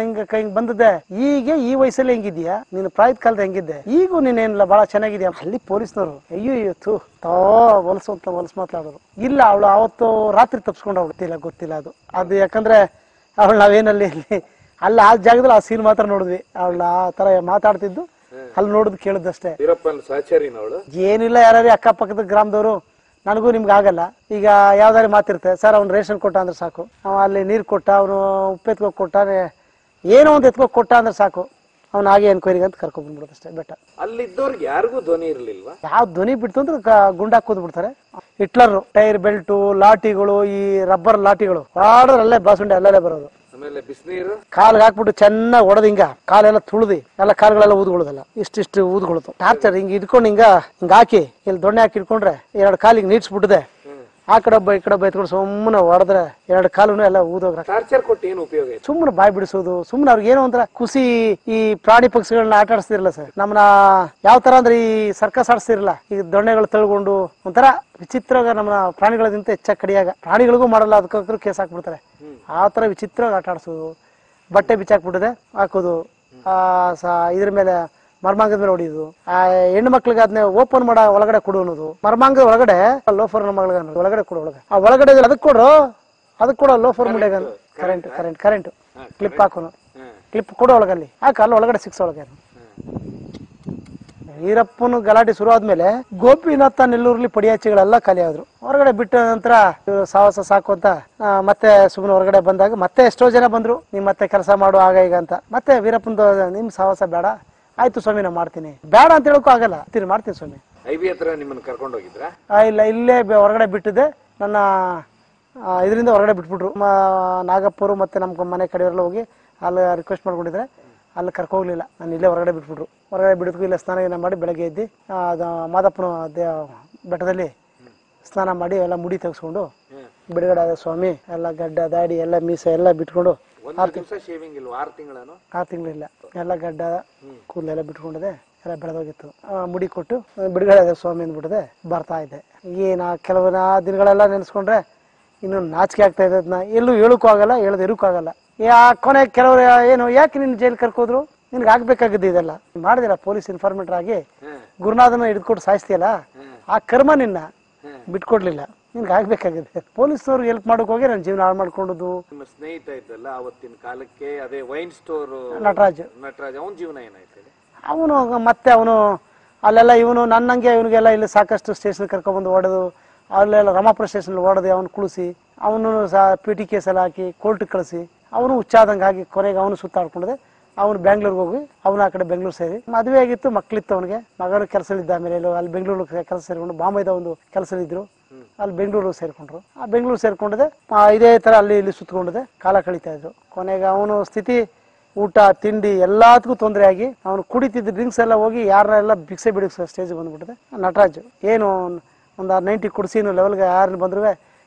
ಹಿಂಗ್ ಬಂದದ್ದೆ. ಈಗ ಈ ವಯಸ್ಸಲ್ಲಿ ಹೆಂಗಿದ್ಯಾ, ನೀನು ಪ್ರಾಯದ ಕಾಲದ ಹೆಂಗಿದ್ದೆ, ಈಗೂ ನೀನೇನಿಲ್ಲ ಬಹಳ ಚೆನ್ನಾಗಿದ್ಯಾ. ಅಲ್ಲಿ ಪೊಲೀಸ್ನವರು ಅಯ್ಯೋ ಹೊಲಸು ಮಾತಾಡೋರು. ಇಲ್ಲ, ಅವಳು ಅವತ್ತು ರಾತ್ರಿ ತಪ್ಸ್ಕೊಂಡು ಗೊತ್ತಿಲ್ಲ ಅದು ಯಾಕಂದ್ರೆ ಅವಳು ನಾವೇನಲ್ಲಿ ಅಲ್ಲಿ ಆ ಜಾಗದಲ್ಲಿ ಆ ಸೀನ್ ಮಾತ್ರ ನೋಡಿದ್ವಿ. ಅವಳ ಆ ತರ ಮಾತಾಡ್ತಿದ್ದು ಅಲ್ಲಿ ನೋಡುದು ಕೇಳಿದಷ್ಟೇ. ಏನಿಲ್ಲ, ಯಾರು ಅಕ್ಕಪಕ್ಕದ ಗ್ರಾಮದವರು, ನನಗೂ ನಿಮ್ಗೆ ಆಗಲ್ಲ, ಈಗ ಯಾವ್ದಾರು ಮಾತಿರುತ್ತೆ ಸರ್, ಅವ್ನು ರೇಷನ್ ಕೊಟ್ಟ ಅಂದ್ರೆ ಸಾಕು, ಅವ ಅಲ್ಲಿ ನೀರ್ ಕೊಟ್ಟ, ಅವನು ಉಪ್ಪು ಎತ್ಕೋ ಕೊಟ್ಟ, ಏನೋ ಒಂದು ಎತ್ಕೋ ಕೊಟ್ಟ ಅಂದ್ರೆ ಸಾಕು, ಅವ್ನ ಹಾಗೆ ಎನ್ಕ್ವೈರಿಗೆ ಅಂತ ಕರ್ಕೊಂಡ್ ಬಂದ್ಬಿಡುತ್ತಷ್ಟೇ. ಬೆಟ್ಟ ಅಲ್ಲಿದ್ದವ್ರಿಗೆ ಯಾರಿಗೂ ಧ್ವನಿ ಇರ್ಲಿಲ್ವಾ? ಯಾವ ಧ್ವನಿ ಬಿಡ್ತು ಅಂದ್ರೆ ಗುಂಡಾಕ್ ಕೂದ್ ಬಿಡ್ತಾರೆ. ಹಿಟ್ಲರ್ ಟೈರ್ ಬೆಲ್ಟು, ಲಾಠಿಗಳು, ಈ ರಬ್ಬರ್ ಲಾಠಿಗಳು ಅಲ್ಲೇ ಬಾಸುಂಡೆ ಅಲ್ಲೇ ಬರೋದು. ಆಮೇಲೆ ಬಿಸಿನೀರು ಕಾಲ್ಗೆ ಹಾಕ್ಬಿಟ್ಟು ಚೆನ್ನಾಗಿ ಹೊಡೆದ್ ಹಿಂಗ ಕಾಲೆಲ್ಲ ತುಳಿದಿ ಎಲ್ಲ ಕಾಲ್ಗಳೆಲ್ಲ ಊದ್ಕೊಳ್ಳೋದಲ್ಲ, ಇಷ್ಟಿಷ್ಟು ಊದ್ಕೊಳ್ತು. ಟಾರ್ಚರ್ ಹಿಂಗ್ ಇಟ್ಕೊಂಡು ಹಿಂಗ ಹಾಕಿ ಇಲ್ಲಿ ದೊಣ್ಣೆ ಹಾಕಿ ಇಟ್ಕೊಂಡ್ರೆ 2 ಕಾಲಿಗೆ ನೀಡ್ಸ್ಬಿಟ್ಟದೆ, ಆ ಕಡೆ ಒಬ್ಬ ಈ ಕಡೆ ಒಬ್ಬ ಎತ್ಕೊಂಡು ಸುಮ್ಮನೆ ಹೊಡೆದ್ರೆ 2 ಕಾಲು ಎಲ್ಲ ಊದೋಗ್ರ. ಟಾರ್ಚರ್ ಕೊಟ್ಟು ಏನು ಉಪಯೋಗ? ಸುಮ್ಮನೆ ಬಾಯ್ ಬಿಡಿಸೋದು, ಸುಮ್ಮನೆ ಅವ್ರಿಗೆ ಏನೋ ಒಂಥರ ಖುಷಿ. ಈ ಪ್ರಾಣಿ ಪಕ್ಷಿಗಳನ್ನ ಆಟ ಆಡಿಸ್ತಿರಲ್ಲ ಸರ್, ನಮ್ಮನ್ನ ಯಾವ ತರ ಅಂದ್ರೆ ಈ ಸರ್ಕಸ್ ಆಡಿಸ್ತಿರಲ್ಲ, ಈಗ ದೊಣ್ಣೆಗಳು ತಳ್ಕೊಂಡು ಒಂಥರ ವಿಚಿತ್ರವಾಗಿ ನಮ್ಮ ಪ್ರಾಣಿಗಳಿಗಿಂತ ಹೆಚ್ಚಾಗಿ ಕಡಿಯಾಗ ಪ್ರಾಣಿಗಳಿಗೂ ಮಾಡಲ್ಲ, ಅದಕ್ಕಾದ್ರೂ ಕೇಸ್ ಹಾಕ್ಬಿಡ್ತಾರೆ. ಆ ತರ ವಿಚಿತ್ರವಾಗಿ ಆಟ ಆಡ್ಸೋದು, ಬಟ್ಟೆ ಬಿಚ್ಚಾಕ್ಬಿಟ್ಟದೆ ಹಾಕೋದು, ಇದ್ರ ಮೇಲೆ ಮರ್ಮಾಂಗದ ಮೇಲೆ ಹೊಡಿಯೋದು, ಆ ಹೆಣ್ಣು ಮಕ್ಳಿಗೆ ಅದನ್ನ ಓಪನ್ ಮಾಡ ಒಳಗಡೆ ಕೊಡು ಅನ್ನೋದು, ಮರ್ಮಾಂಗದ ಒಳಗಡೆ ಲೋಫರ್ ಒಳಗಡೆ ಕೊಡು, ಆ ಒಳಗಡೆ ಅದಕ್ಕೆ ಕೊಡು ಲೋಫರ್ ಮುಡ್ಯಾಗ ಕರೆಂಟ್ ಕ್ಲಿಪ್ ಹಾಕೋನು, ಕ್ಲಿಪ್ ಕೊಡು ಒಳಗಲ್ಲಿ ಹಾಕ, ಅಲ್ಲಿ ಒಳಗಡೆ 6 ಒಳಗೆ. ಈರಪ್ಪನ ಗಲಾಟೆ ಶುರು ಆದ್ಮೇಲೆ ಗೋಪಿನಾಥ, ನೆಲ್ಲೂರ್ಲಿ ಪಡಿಯಾಚಿಗಳೆಲ್ಲ ಖಾಲಿ ಆದ್ರು. ಹೊರಗಡೆ ಬಿಟ್ಟ ನಂತರ ಸಾಹಸ ಸಾಕು ಅಂತ ಮತ್ತೆ ಸುಮ್ಮನೆ ಹೊರಗಡೆ ಬಂದಾಗ ಮತ್ತೆ ಎಷ್ಟೋ ಜನ ಬಂದ್ರು, ನೀವ್ ಮತ್ತೆ ಕೆಲಸ ಮಾಡು ಆಗ ಈಗ ಅಂತ. ಮತ್ತೆ ವೀರಪ್ಪನ ನಿಮ್ ಸಾಹಸ ಬೇಡ, ಆಯ್ತು ಸ್ವಾಮಿ ನಾ ಮಾಡ್ತೀನಿ, ಬೇಡ ಅಂತ ಹೇಳಕ್ಕೂ ಆಗಲ್ಲ, ಮಾಡ್ತೀನಿ ಸ್ವಾಮಿ. ಐಬಿ ಹತ್ರ ನಿಮ್ಮನ್ನ ಕರ್ಕೊಂಡು ಹೋಗಿದ್ರ? ಇಲ್ಲ, ಇಲ್ಲೇ ಹೊರಗಡೆ ಬಿಟ್ಟಿದ್ದೆ, ನನ್ನ ಇದರಿಂದ ಹೊರಗಡೆ ಬಿಟ್ಬಿಟ್ರು. ನಾಗಪ್ಪರು ಮತ್ತೆ ನಮ್ಮ ಮನೆ ಕಡೆಯವರೆಲ್ಲ ಹೋಗಿ ಅಲ್ಲಿ ರಿಕ್ವೆಸ್ಟ್ ಮಾಡ್ಕೊಂಡಿದ್ರೆ ಅಲ್ಲಿ ಕರ್ಕೋಗ್ಲಿಲ್ಲ, ನಾನು ಇಲ್ಲೇ ಹೊರಗಡೆ ಬಿಟ್ಬಿಟ್ರು. ಹೊರಗಡೆ ಬಿಡಿದ್ಕು ಇಲ್ಲ ಸ್ನಾನ ಮಾಡಿ ಬೆಳಗ್ಗೆ ಎದ್ದು ಮಾದಪ್ಪನ ಬೆಟ್ಟದಲ್ಲಿ ಸ್ನಾನ ಮಾಡಿ ಎಲ್ಲ ಮುಡಿ ತೆಗೆಸ್ಕೊಂಡು ಬಿಡುಗಡೆ ಆದ ಸ್ವಾಮಿ. ಎಲ್ಲ ಗಡ್ಡ ದಾಡಿ ಎಲ್ಲ ಮೀಸೆ ಎಲ್ಲ ಬಿಟ್ಕೊಂಡು 6 ತಿಂಗಳಿಲ್ಲ, ಎಲ್ಲ ಗಡ್ಡ ಕೂದಲೆಲ್ಲ ಬಿಟ್ಕೊಂಡಿದೆ, ಎಲ್ಲ ಬೆಳೆದೋಗಿತ್ತು. ಮುಡಿ ಕೊಟ್ಟು ಬಿಡುಗಡೆ ಆದ ಸ್ವಾಮಿ ಅಂದ್ಬಿಟ್ಟದೆ ಬರ್ತಾ ಇದ್ದೆ. ಕೆಲವೊಂದು ದಿನಗಳೆಲ್ಲ ನೆನೆಸ್ಕೊಂಡ್ರೆ ಇನ್ನು ನಾಚಿಕೆ ಆಗ್ತಾ ಇದೆ. ಅದನ್ನ ಎಲ್ಲೂ ಹೇಳಕ್ಕೂ ಆಗಲ್ಲ, ಹೇಳದ್ ಇರಕ್ಕೂ ಆಗಲ್ಲ. ಕೊನೆ ಕೆಲವರು ಏನು ಯಾಕೆ ನಿನ್ ಜೈಲ್ ಕರ್ಕೋದ್ರು, ನಿನ್ಗೆ ಆಗ್ಬೇಕಾಗಿದ್ದು ಇದೆಲ್ಲ ಮಾಡಿದಿಲ್ಲ, ಪೊಲೀಸ್ ಇನ್ಫಾರ್ಮೇಟರ್ ಆಗಿ ಗುರುನಾಥನ ಹಿಡಿದ್ಕೊಟ್ಟು ಸಾಯಿಸ್ತೀಯಲ್ಲ, ಆ ಕರ್ಮ ನಿನ್ನ ಬಿಟ್ಕೊಡ್ಲಿಲ್ಲ, ನಿನ್ಗೆ ಆಗ್ಬೇಕಾಗಿದೆ. ಪೊಲೀಸ್ನವ್ರಿಗೆ ಹೆಲ್ಪ್ ಮಾಡಕ್ ಹೋಗಿ ನನ್ನ ಜೀವನ ಹಾಳು ಮಾಡ್ಕೊಂಡದ್ದು. ನಿಮ್ಮ ಸ್ನೇಹಿತ ಇದ್ದಲ್ಲ ಅವತ್ತಿನ ಕಾಲಕ್ಕೆ, ಅದೇ ವೈನ್ ಸ್ಟೋರ್ ನಟರಾಜ್, ಅವನ ಜೀವನ ಏನಾಯ್ತು? ಅವನು ಮತ್ತೆ ಅವನು ಅಲ್ಲೆಲ್ಲ ಇವನು ನನ್ನಂಗೆ ಇವನಿಗೆಲ್ಲ ಇಲ್ಲಿ ಸಾಕಷ್ಟು ಸ್ಟೇಷನ್ ಕರ್ಕೊಂಡ್ಬಂದು ಹೊಡೆದು, ಅಲ್ಲೆಲ್ಲ ರಮಾಪುರ ಸ್ಟೇಷನ್ ಹೊಡೆದು ಅವನು ಕುಳಿಸಿ, ಅವನು PT ಕೇಸ್ ಎಲ್ಲ ಹಾಕಿ ಕೋರ್ಟ್ ಕಳಿಸಿ, ಅವನು ಹುಚ್ಚಾದಂಗೆ ಆಗಿ ಕೊನೆಗೆ ಅವನು ಸುತ್ತಾಡ್ಕೊಂಡಿದೆ. ಅವನು ಬ್ಯಾಂಗ್ಳೂರ್ಗೆ ಹೋಗಿ ಅವನು ಆ ಕಡೆ ಬೆಂಗಳೂರು ಸೇರಿ ಮದುವೆ ಆಗಿತ್ತು, ಮಕ್ಳಿತ್ತು ಅವನಿಗೆ, ಮಗನ ಕೆಲಸಲಿದ್ದ. ಆಮೇಲೆ ಅಲ್ಲಿ ಬೆಂಗಳೂರು ಕೆಲಸ ಸೇರ್ಕೊಂಡು ಬಾಂಬೆದ ಒಂದು ಕೆಲಸಲಿದ್ರು, ಅಲ್ಲಿ ಬೆಂಗಳೂರು ಸೇರ್ಕೊಂಡ್ರು. ಆ ಬೆಂಗಳೂರು ಸೇರ್ಕೊಂಡಿದೆ, ಇದೇ ತರ ಅಲ್ಲಿ ಇಲ್ಲಿ ಸುತ್ತಕೊಂಡಿದೆ, ಕಾಲ ಕಳೀತಾ ಇದ್ರು. ಕೊನೆಗೆ ಅವನು ಸ್ಥಿತಿ ಊಟ ತಿಂಡಿ ಎಲ್ಲದಕ್ಕೂ ತೊಂದರೆ ಆಗಿ ಅವನು ಕುಡಿತಿದ್ದ ಡ್ರಿಂಕ್ಸ್ ಎಲ್ಲ ಹೋಗಿ ಯಾರನ್ನೆಲ್ಲ ಭಿಕ್ಷೆ ಬಿಡಿಸೋ ಸ್ಟೇಜ್ ಬಂದ್ಬಿಟ್ಟಿದೆ. ನಟರಾಜ್ ಏನು ಒಂದು 90 ಕುಡಿಸಿನ ಲೆವೆಲ್ಗೆ ಯಾರನ್ನ ಬಂದ್ರು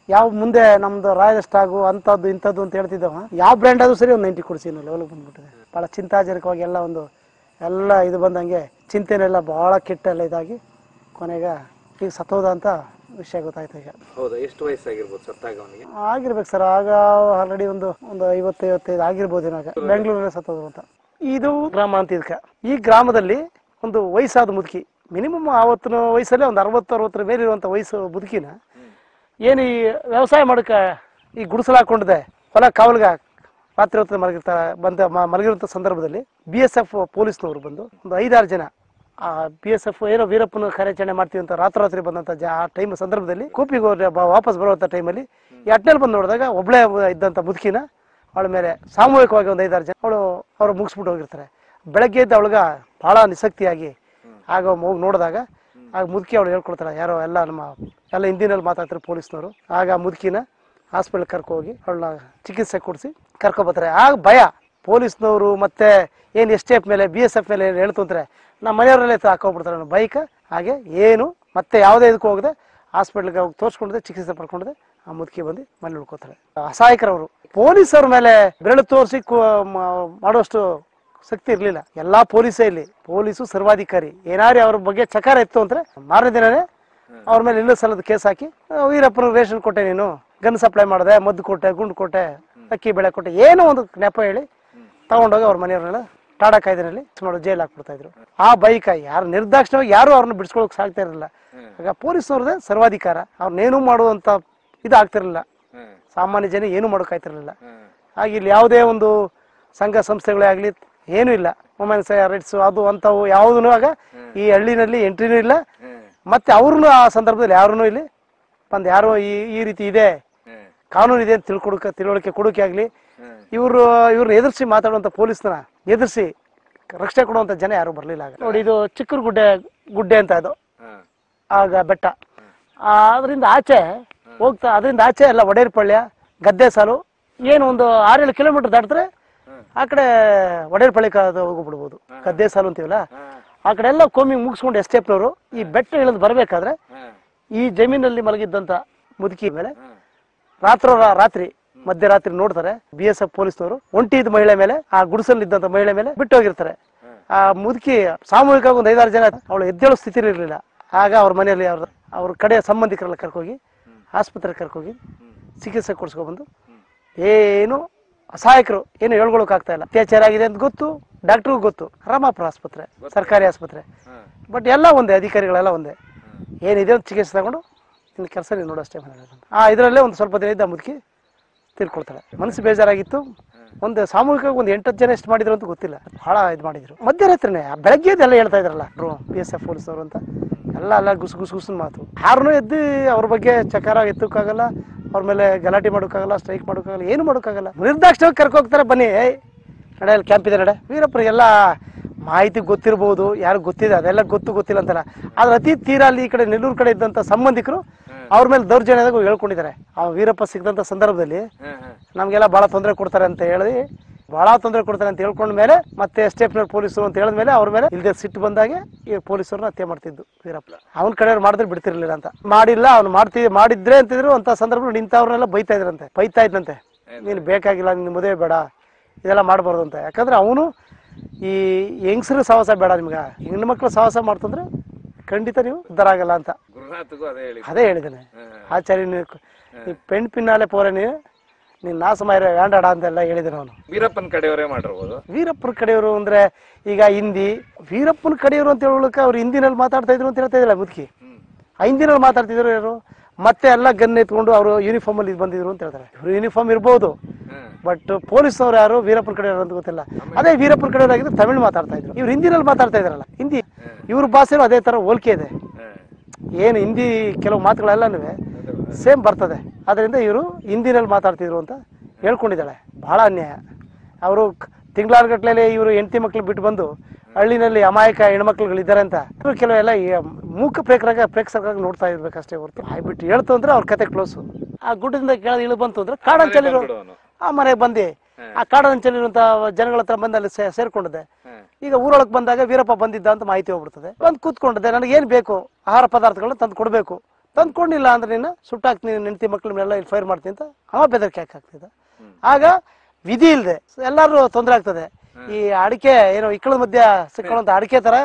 ಯಾವ ಮುಂದೆ ನಮ್ದು ರಾಯಲ್ ಆಗು ಅಂತದ್ದು ಇಂಥದ್ದು ಅಂತ ಹೇಳ್ತಿದ್ದವ, ಯಾವ ಬ್ರ್ಯಾಂಡ್ ಆದ್ರೂ ಸರಿ ಒಂದು 90 ಕುಡಿಸಿನ ಲೆವೆಲ್ಗೆ ಬಂದ್ಬಿಟ್ಟಿದೆ. ಬಹಳ ಚಿಂತಾಜನಕವಾಗಿ ಎಲ್ಲ ಒಂದು ಎಲ್ಲ ಇದು ಬಂದಂಗೆ ಚಿಂತೆನೆಲ್ಲ ಭಾಳ ಕೆಟ್ಟೆಲ್ಲ ಇದಾಗಿ ಕೊನೆಗೆ ಈಗ ಸತ್ತೋದ ಅಂತ ವಿಷಯ ಗೊತ್ತಾಯ್ತು ಈಗ. ಹೌದಾ, ಎಷ್ಟು ವಯಸ್ಸಾಗಿರ್ಬೋದು ಸತ್ತಾಗ ಅವನಿಗೆ? ಆಗಿರ್ಬೇಕು ಸರ್, ಆಗ ಆಲ್ರೆಡಿ ಒಂದು 50-55 ಆಗಿರ್ಬೋದು ಇವಾಗ. ಬೆಂಗಳೂರಲ್ಲಿ ಸತ್ತೋದ್ರು ಅಂತ. ಇದು ಗ್ರಾಮ ಅಂತ ಇದಕ್ಕೆ. ಈ ಗ್ರಾಮದಲ್ಲಿ ಒಂದು ವಯಸ್ಸಾದ ಮುದುಕಿ, ಮಿನಿಮಮ್ ಆವತ್ತಿನ ವಯಸ್ಸಲ್ಲೇ ಒಂದು 60-60 ಮೇಲೆ ಇರುವಂತ ವಯಸ್ಸು ಮುದುಕಿನ ಏನು ಈ ವ್ಯವಸಾಯ ಮಾಡಕ್ಕೆ ಈ ಗುಡಿಸಲು ಹಾಕೊಂಡಿದೆ ಹೊಲ ಕಾವಲ್ಗ ರಾತ್ರಿ ಹೊತ್ತು ಮಲಗಿರುವಂತ ಸಂದರ್ಭದಲ್ಲಿ BSF ಪೊಲೀಸ್ನವರು ಬಂದು ಒಂದು 5-6 ಜನ ಆ BSF ಏನೋ ವೀರಪ್ಪನ ಕಾರ್ಯಾಚರಣೆ ಮಾಡ್ತೀವಿ ಅಂತ ರಾತ್ರಿ ಬಂದಂತ ಆ ಟೈಮ್ ಸಂದರ್ಭದಲ್ಲಿ ಕೂಪಿಗೆ ವಾಪಸ್ ಬರುವಂತ ಟೈಮಲ್ಲಿ ಈ ಅಟ್ನಲ್ಲಿ ಬಂದು ನೋಡಿದಾಗ ಒಬ್ಳೆ ಇದ್ದಂತ ಮುದುಕಿನ ಅವಳ ಮೇಲೆ ಸಾಮೂಹಿಕವಾಗಿ ಒಂದು 5-6 ಜನ ಅವ್ರು ಮುಗಿಸ್ಬಿಟ್ಟು ಹೋಗಿರ್ತಾರೆ. ಬೆಳಗ್ಗೆ ಎದ್ದು ಅವಳಿಗ ಬಹಳ ನಿಸಕ್ತಿಯಾಗಿ ಆಗ ಹೋಗಿ ನೋಡಿದಾಗ ಆಗ ಮುದುಕಿ ಅವಳು ಹೇಳ್ಕೊಡ್ತಾಳೆ, ಯಾರೋ ಎಲ್ಲ ಹಿಂದಿನಲ್ಲಿ ಮಾತಾಡ್ತಾರೆ ಪೊಲೀಸ್ನವರು. ಆಗ ಮುದುಕಿನ ಹಾಸ್ಪಿಟಲ್ ಕರ್ಕೋಗಿ ಅವಳನ್ನ ಚಿಕಿತ್ಸೆ ಕೊಡಿಸಿ ಕರ್ಕೊಬರ್ತಾರೆ. ಆಗ ಭಯ ಪೊಲೀಸ್ನವರು ಮತ್ತೆ ಏನು STF ಮೇಲೆ BSF ಮೇಲೆ ಏನು ಹೇಳ್ತಂದ್ರೆ ನಮ್ಮ ಮನೆಯವರಲ್ಲೇ ಹಾಕೋಗ್ಬಿಡ್ತಾರೆ ಬೈಕ್. ಹಾಗೆ ಏನು ಮತ್ತೆ ಯಾವುದೇ ಇದಕ್ಕೂ ಹೋಗದೆ ಹಾಸ್ಪಿಟ್ಲಿಗೆ ಹೋಗಿ ತೋರಿಸ್ಕೊಂಡಿದೆ, ಚಿಕಿತ್ಸೆ ಪಡ್ಕೊಂಡಿದೆ. ಆ ಮುದುಕಿ ಬಂದು ಮನೆ ಉಳ್ಕೋತಾರೆ. ಅಸಹಾಯಕರವರು ಪೊಲೀಸರ ಮೇಲೆ ಬೆರಳು ತೋರಿಸಿ ಮಾಡುವಷ್ಟು ಶಕ್ತಿ ಇರಲಿಲ್ಲ. ಎಲ್ಲಾ ಪೊಲೀಸೇ ಇಲ್ಲಿ, ಪೊಲೀಸು ಸರ್ವಾಧಿಕಾರಿ. ಏನಾರು ಅವ್ರ ಬಗ್ಗೆ ಚಕಾರ ಇತ್ತು ಅಂದ್ರೆ ಮಾರನೇ ದಿನನೇ ಅವ್ರ ಮೇಲೆ ಇಲ್ಲ ಸಲದ ಕೇಸ್ ಹಾಕಿ, ವೀರಪ್ಪನ ರೇಷನ್ ಕೊಟ್ಟೆ, ನೀನು ಗನ್ ಸಪ್ಲೈ ಮಾಡಿದೆ, ಮದ್ದು ಕೊಟ್ಟೆ, ಗುಂಡು ಕೊಟ್ಟೆ, ಅಕ್ಕಿ ಬೆಳೆ ಕೊಟ್ಟೆ, ಏನೋ ಒಂದು ನೆಪ ಹೇಳಿ ತಗೊಂಡೋಗಿ ಅವ್ರ ಮನೆಯವ್ರನ್ನೆಲ್ಲ ಟಾಡಾ ಕಾಯ್ದೆನಲ್ಲಿ ಮಾಡೋ ಜೈಲ್ ಹಾಕ್ಬಿಡ್ತಾ ಇದ್ರು. ಆ ಬೈಕ್ ಯಾರು ನಿರ್ದಾಕ್ಷಿಣ್ಯವಾಗಿ ಯಾರು ಅವ್ರನ್ನ ಬಿಡಿಸ್ಕೊಳಕ್ ಸಾಗ್ತಾ ಇರಲಿಲ್ಲ. ಆಗ ಪೊಲೀಸ್ನವ್ರದೇ ಸರ್ವಾಧಿಕಾರ, ಅವ್ರನ್ನೇನು ಮಾಡುವಂತ ಇದು ಆಗ್ತಿರ್ಲಿಲ್ಲ. ಸಾಮಾನ್ಯ ಜನ ಏನು ಮಾಡೋಕಾಯ್ತಿರ್ಲಿಲ್ಲ. ಹಾಗೆ ಇಲ್ಲಿ ಯಾವುದೇ ಒಂದು ಸಂಘ ಸಂಸ್ಥೆಗಳೇ ಆಗ್ಲಿ ಏನೂ ಇಲ್ಲ. ವುಮೆನ್ಸ್ ರೈಟ್ಸ್ ಅದು ಅಂತವು ಯಾವುದೂ ಆಗ ಈ ಹಳ್ಳಿನಲ್ಲಿ ಎಂಟ್ರಿನೂ ಇಲ್ಲ. ಮತ್ತೆ ಅವ್ರನ್ನು ಆ ಸಂದರ್ಭದಲ್ಲಿ ಯಾರೂ ಇಲ್ಲಿ ಬಂದು ಯಾರೋ ಈ ರೀತಿ ಇದೆ, ಕಾನೂನು ಇದೆ ಅಂತ ತಿಳುವಳಿಕೆ ಕೊಡೋಕೆ ಆಗ್ಲಿ, ಇವ್ರನ್ನ ಎದುರಿಸಿ ಮಾತಾಡುವಂತ ಪೊಲೀಸ್ನ ಎದುರಿಸಿ ರಕ್ಷಣೆ ಕೊಡುವಂತ ಜನ ಯಾರು ಬರ್ಲಿಲ್ಲ. ಆಗ ನೋಡಿ, ಇದು ಚಿಕ್ಕೂರು ಗುಡ್ಡೆ ಅಂತ ಇದು ಆಗ ಬೆಟ್ಟ. ಅದರಿಂದ ಆಚೆ ಹೋಗ್ತಾ, ಅದರಿಂದ ಆಚೆ ಎಲ್ಲ ಒಡೇರ್ಪಳ್ಯ, ಗದ್ದೆ ಸಾಲು, ಏನು ಒಂದು 6-7 ಕಿಲೋಮೀಟರ್ ದಾಟಿದ್ರೆ ಆ ಕಡೆ ಒಡೇರ್ಪಳ್ಳಿಗೆ ಹೋಗ್ಬಿಡ್ಬೋದು. ಗದ್ದೆ ಸಾಲು ಅಂತೀವಲ್ಲ, ಆ ಕಡೆ ಎಲ್ಲ ಕೋಮಿಂಗ್ ಮುಗಿಸ್ಕೊಂಡು STFನವರು ಈ ಬೆಟ್ಟ ಇಳಿದು ಬರ್ಬೇಕಾದ್ರೆ ಈ ಜಮೀನಲ್ಲಿ ಮಲಗಿದ್ದಂತ ಮುದುಕಿ ಮೇಲೆ ರಾತ್ರಿ ಮಧ್ಯರಾತ್ರಿ ನೋಡ್ತಾರೆ BSF ಪೊಲೀಸ್ನವರು. ಒಂಟಿದ ಮಹಿಳೆ ಮೇಲೆ, ಆ ಗುಡಿಸಲ್ ಇದ್ದಂತ ಮಹಿಳೆ ಮೇಲೆ ಬಿಟ್ಟು ಹೋಗಿರ್ತಾರೆ. ಆ ಮುದುಕಿ ಸಾಮೂಹಿಕವಾಗಿ ಒಂದು 5-6 ಜನ ಅವಳು ಎದ್ದೇಳೋ ಸ್ಥಿತಿ ಇರಲಿಲ್ಲ. ಆಗ ಅವ್ರ ಮನೆಯಲ್ಲಿ ಅವ್ರ ಕಡೆ ಸಂಬಂಧಿಕರೆಲ್ಲ ಕರ್ಕೋಗಿ ಆಸ್ಪತ್ರೆಗೆ ಕರ್ಕೋಗಿ ಚಿಕಿತ್ಸೆ ಕೊಡಿಸ್ಕೊಬಂದು ಏನು ಅಸಹಾಯಕರು ಏನು ಹೇಳ್ಕೊಳಕ್ ಆಗ್ತಾ ಇಲ್ಲ. ಅತ್ಯಾಚಾರ ಆಗಿದೆ ಅಂತ ಗೊತ್ತು, ಡಾಕ್ಟ್ರಿಗೂ ಗೊತ್ತು, ರಾಮಾಪುರ ಆಸ್ಪತ್ರೆ ಸರ್ಕಾರಿ ಆಸ್ಪತ್ರೆ, ಬಟ್ ಎಲ್ಲ ಒಂದೇ, ಅಧಿಕಾರಿಗಳೆಲ್ಲ ಒಂದೇ. ಏನಿದೆ ಒಂದು ಚಿಕಿತ್ಸೆ ತಗೊಂಡು ಇನ್ನು ಕೆಲಸ ನೀವು ನೋಡೋಷ್ಟೇ ಮನೆ. ಇದರಲ್ಲೇ ಒಂದು ಸ್ವಲ್ಪ ದಿನ ಇದ್ದ ಮುದುಕಿ ತಿಳ್ಕೊಳ್ತಾಳೆ. ಮನಸ್ಸು ಬೇಜಾರಾಗಿತ್ತು. ಒಂದು ಸಾಮೂಹಿಕವಾಗಿ ಒಂದು 8-10 ಜನ ಎಷ್ಟು ಮಾಡಿದ್ರು ಅಂತ ಗೊತ್ತಿಲ್ಲ, ಬಹಳ ಇದು ಮಾಡಿದ್ರು. ಮಧ್ಯರಾತ್ರಿನೇ ಬೆಳಗ್ಗೆದೆಲ್ಲ ಹೇಳ್ತಾ ಇದ್ರಲ್ಲ BSF ಪೊಲೀಸ್ನವರು ಅಂತ ಎಲ್ಲ ಗುಸು ಮಾತು. ಯಾರನ್ನೂ ಎದ್ದು ಅವ್ರ ಬಗ್ಗೆ ಚಕಾರ ಎತ್ತಕ್ಕಾಗಲ್ಲ, ಅವ್ರ ಮೇಲೆ ಗಲಾಟೆ ಮಾಡೋಕ್ಕಾಗಲ್ಲ, ಸ್ಟ್ರೈಕ್ ಮಾಡೋಕ್ಕಾಗಲ್ಲ, ಏನು ಮಾಡೋಕ್ಕಾಗಲ್ಲ. ನಿರ್ದಾಕ್ಷಿಣ್ಯವಾಗಿ ಕರ್ಕೋಗ್ತಾರೆ, ಬನ್ನಿ ನಡೆಯಲ್ಲಿ ಕ್ಯಾಂಪ್ ಇದೆ ನಡೆ. ವೀರಪ್ಪರಿಗೆಲ್ಲ ಮಾಹಿತಿ ಗೊತ್ತಿರ್ಬೋದು, ಯಾರು ಗೊತ್ತಿದೆ ಅದೆಲ್ಲ ಗೊತ್ತಿಲ್ಲ ಅಂತಲ್ಲ. ಆದ್ರೆ ಅತಿ ತೀರಾ ಅಲ್ಲಿ ಈ ಕಡೆ ನೆಲ್ಲೂರು ಕಡೆ ಇದ್ದಂತ ಸಂಬಂಧಿಕರು ಅವ್ರ ಮೇಲೆ ದೌರ್ಜನ್ಯದಾಗ ಹೇಳ್ಕೊಂಡಿದ್ದಾರೆ. ಆ ವೀರಪ್ಪ ಸಿಗದಂತ ಸಂದರ್ಭದಲ್ಲಿ ನಮ್ಗೆಲ್ಲ ಬಹಳ ತೊಂದರೆ ಕೊಡ್ತಾರೆ ಅಂತ ಹೇಳಿ, ಬಹಳ ತೊಂದರೆ ಕೊಡ್ತಾರೆ ಅಂತ ಹೇಳ್ಕೊಂಡ ಮೇಲೆ ಮತ್ತೆ STFನವ್ರು ಪೊಲೀಸರು ಅಂತ ಹೇಳಿದ್ಮೇಲೆ ಅವ್ರ ಮೇಲೆ ಇಲ್ಲದೆ ಸಿಟ್ಟು ಬಂದಾಗೆ ಈ ಪೊಲೀಸರನ್ನ ಹತ್ಯೆ ಮಾಡ್ತಿದ್ದು ವೀರಪ್ಪ. ಅವನ ಕಡೆಯವ್ರು ಮಾಡಿದ್ರೆ ಬಿಡ್ತಿರ್ಲಿಲ್ಲ ಅಂತ. ಮಾಡಿಲ್ಲ, ಅವ್ನು ಮಾಡಿದ್ರೆ ಅಂತಿದ್ರು. ಅಂತ ಸಂದರ್ಭ ನಿಂತವ್ರನ್ನೆಲ್ಲ ಬೈತಾ ಇದ್ರಂತೆ, ನೀನು ಬೇಕಾಗಿಲ್ಲ, ನಿನ್ ಮದುವೆ ಬೇಡ, ಇದೆಲ್ಲ ಮಾಡಬಾರ್ದು ಅಂತ. ಯಾಕಂದ್ರೆ ಅವನು ಈ ಹೆಂಗಸರು ಸಹವಾಸ ಬೇಡ, ನಿಮ್ಗೆ ಹೆಣ್ಣು ಮಕ್ಕಳು ಸಹವಾಸ ಮಾಡ್ತಂದ್ರೆ ಖಂಡಿತ ನೀವು ಉದ್ಧಾರ ಆಗಲ್ಲ ಅಂತ ಅದೇ ಹೇಳಿದ್ದಾನೆ. ಆಚಾರ್ಯ ನೀ ಪೆಣ್ ಪಿನ್ನಾಲೆ ಪೋರೆ ನೀನ್ ನಾಸಮಾಯಿರ ವ್ಯಾಂಡಾಡ ಅಂತೆಲ್ಲ ಹೇಳಿದ್ದಾನೆ ಅವನು. ವೀರಪ್ಪನ ಕಡೆಯವರೇ ಮಾಡಿರ್ಬೋದು. ವೀರಪ್ಪನ ಕಡೆಯವರು ಅಂದ್ರೆ ಈಗ ಹಿಂದಿ, ವೀರಪ್ಪನ ಕಡೆಯವರು ಅಂತ ಹೇಳಕ್ ಅವ್ರು ಹಿಂದಿನಲ್ಲಿ ಮಾತಾಡ್ತಾ ಇದ್ರು ಅಂತ ಹೇಳ್ತಾ ಇದ್ರಲ್ಲ ಮುದುಕಿ. ಹಿಂದಿನಲ್ಲಿ ಮಾತಾಡ್ತಿದ್ರು ಯಾರು, ಮತ್ತೆ ಎಲ್ಲ ಗನ್ ಎತ್ಕೊಂಡು ಅವರು ಯೂನಿಫಾರ್ಮ್ ಅಲ್ಲಿ ಬಂದಿದ್ರು ಅಂತ ಹೇಳ್ತಾರೆ. ಇವ್ರು ಯೂನಿಫಾರ್ಮ್ ಇರ್ಬೋದು, ಬಟ್ ಪೊಲೀಸ್ನವ್ರು ಯಾರು ವೀರಪ್ಪನ ಕಡೆಯವರು ಅಂತ ಗೊತ್ತಿಲ್ಲ. ಅದೇ ವೀರಪ್ಪನ ಕಡೆಯವರಾಗಿದ್ದು ತಮಿಳ್ ಮಾತಾಡ್ತಾ ಇದ್ರು, ಇವ್ರು ಹಿಂದಿನಲ್ಲಿ ಮಾತಾಡ್ತಾ ಇದ್ರಲ್ಲ ಹಿಂದಿ. ಇವ್ರ ಭಾಷೆನೂ ಅದೇ ತರ ಹೋಲಿಕೆ ಇದೆ. ಏನು ಹಿಂದಿ ಕೆಲವು ಮಾತುಗಳೆಲ್ಲನೂ ಸೇಮ್ ಬರ್ತದೆ. ಅದರಿಂದ ಇವರು ಹಿಂದಿನಲ್ಲಿ ಮಾತಾಡ್ತಿದ್ರು ಅಂತ ಹೇಳ್ಕೊಂಡಿದ್ದಾಳೆ. ಬಹಳ ಅನ್ಯಾಯ. ಅವರು ತಿಂಗಳಾರ್ಗಟ್ಲೆ ಇವರು ಹೆಂಡತಿ ಮಕ್ಳು ಬಿಟ್ಟು ಬಂದು ಹಳ್ಳಿನಲ್ಲಿ ಅಮಾಯಕ ಹೆಣ್ಮಕ್ಳುಗಳಿದ್ದಾರೆ ಅಂತ ಇವರು ಕೆಲವೆಲ್ಲ ಮೂಕ ಪ್ರೇಕ್ಷಕರಾಗಿ ನೋಡ್ತಾ ಇರ್ಬೇಕಷ್ಟೇ ಹೊರತು ಆಗ್ಬಿಟ್ಟು ಹೇಳ್ತು ಅಂದ್ರೆ ಅವ್ರ ಕತೆ ಕ್ಲೋಸು. ಆ ಗುಡ್ಡದಿಂದ ಕೆಳಗೆ ಇಳಿದು ಬಂತು ಅಂದ್ರೆ ಕಾಡಂಚಲಿರೋ ಆ ಮನೆಗೆ ಬಂದು ಆ ಕಾಡಂಚಲಿರುವಂತ ಜನಗಳ ಹತ್ರ ಬಂದು ಅಲ್ಲಿ ಸೇರ್ಕೊಂಡಿದ್ದೆ. ಈಗ ಊರೊಳಗೆ ಬಂದಾಗ ವೀರಪ್ಪ ಬಂದಿದ್ದ ಅಂತ ಮಾಹಿತಿ ಹೋಗ್ಬಿಡ್ತದೆ. ಬಂದು ಕೂತ್ಕೊಂಡಿದ್ದೆ, ನನಗೆ ಏನ್ ಬೇಕು ಆಹಾರ ಪದಾರ್ಥಗಳನ್ನ ತಂದು ಕೊಡ್ಬೇಕು, ತಂದು ಕೊಡ್ಲಿಲ್ಲ ಅಂದ್ರೆ ನೀನು ಸುಟ್ಟಾಕ್ತೀನಿ, ಹೆಂಡತಿ ಮಕ್ಳನ್ನೆಲ್ಲ ಫೈರ್ ಮಾಡ್ತೀನಿ ಅಂತ ಅವ ಬೆದರಿಕೆ ಹಾಕ್ತಿದ್ದ. ಆಗ ವಿಧಿ ಇಲ್ಲದೆ ಎಲ್ಲರೂ ತೊಂದರೆ ಆಗ್ತದೆ. ಈ ಅಡಿಕೆ ಏನೋ ಇಕ್ಕಳದ ಮಧ್ಯ ಸಿಕ್ಕುವಂತ ಅಡಿಕೆ ತರ